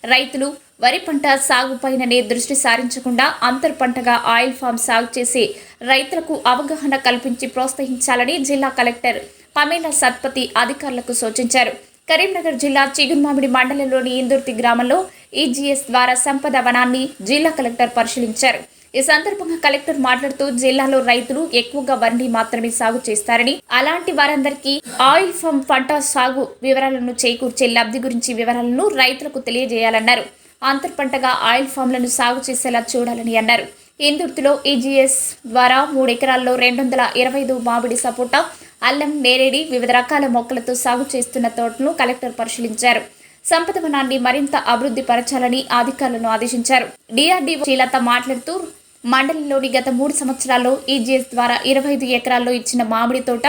రైతులు వరి పంట సాగుపైననే దృష్టి సారించకుండా అంతర్ పంటగా ఆయిల్ ఫామ్ సాగు చేసి రైతులకు అవగాహన కల్పించి ప్రోత్సహించాలని జిల్లా కలెక్టర్ పమేలా సత్పతి అధికారులకు సూచించారు. కరీంనగర్ జిల్లా చిగురుమామిడి మండలంలోని ఇందుర్తి గ్రామంలో ఈజీఎస్ ద్వారా సంపద వనాన్ని జిల్లా కలెక్టర్ పరిశీలించారు. ఈ సందర్భంగా కలెక్టర్ మాట్లాడుతూ జిల్లాలో రైతులు ఎక్కువగా వరిని మాత్రమే సాగు చేస్తారని, అలాంటి వారందరికీ ఆయిల్ ఫామ్ పంట సాగు వివరాలను చేకూర్చే లబ్ధి గురించి వివరాలను రైతులకు తెలియజేయాలన్నారు. అంతర్ పంటగా ఆయిల్ ఫామ్లను సాగు చేసేలా చూడాలని అన్నారు. ఇందుర్తిలో ఈజీఎస్ ద్వారా 3 ఎకరాల్లో 225 మామిడి సపోటా, అల్లం, నేరేడి వివిధ రకాల మొక్కలతో సాగు చేస్తున్న తోటను కలెక్టర్ పరిశీలించారు. సంపద వనాన్ని మరింత అభివృద్ధి పరచాలని అధికారులను ఆదేశించారు. డిఆర్డీఓ శ్రీలత మాట్లాడుతూ మండలంలోని గత 3 సంవత్సరాల్లో ఈజీఎస్ ద్వారా 25 ఎకరాల్లో ఇచ్చిన మామిడి తోట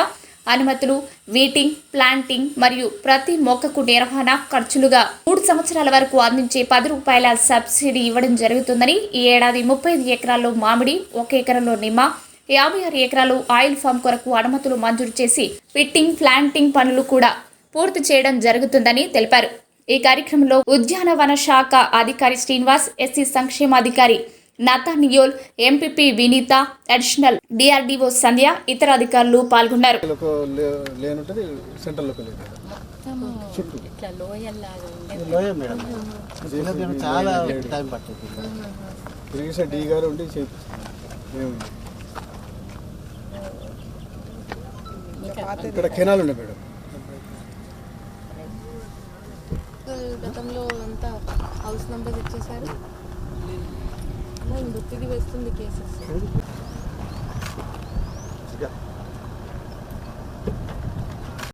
అనుమతులు, వీటింగ్, ప్లాంటింగ్ మరియు ప్రతి మొక్కకు నిర్వహణ ఖర్చులుగా 3 సంవత్సరాల వరకు అందించే ₹10 సబ్సిడీ ఇవ్వడం జరుగుతుందని, ఈ ఏడాది 35 ఎకరాల్లో మామిడి, 1 ఎకరంలో నిమ్మ, 56 ఎకరాలు ఆయిల్ ఫామ్ కొరకు అనుమతులు మంజూరు చేసి ఫిట్టింగ్, ప్లాంటింగ్ పనులు కూడా పూర్తి చేయడం జరుగుతుందని తెలిపారు. ఈ కార్యక్రమంలో ఉద్యానవన శాఖ అధికారి శ్రీనివాస్, ఎస్సీ సంక్షేమాధికారి Nathaniel, MPP Vineetha, additional DRDO Sandhya, ఇతర అధికారులు పాల్గొన్నారు. ఇక్కడ కెనాల్ ఉన్నాయి మేడం. గతంలో అంతా హౌస్ నంబర్ ఇచ్చేసారు. ఇందుకు వేస్తుంది కేసెస్.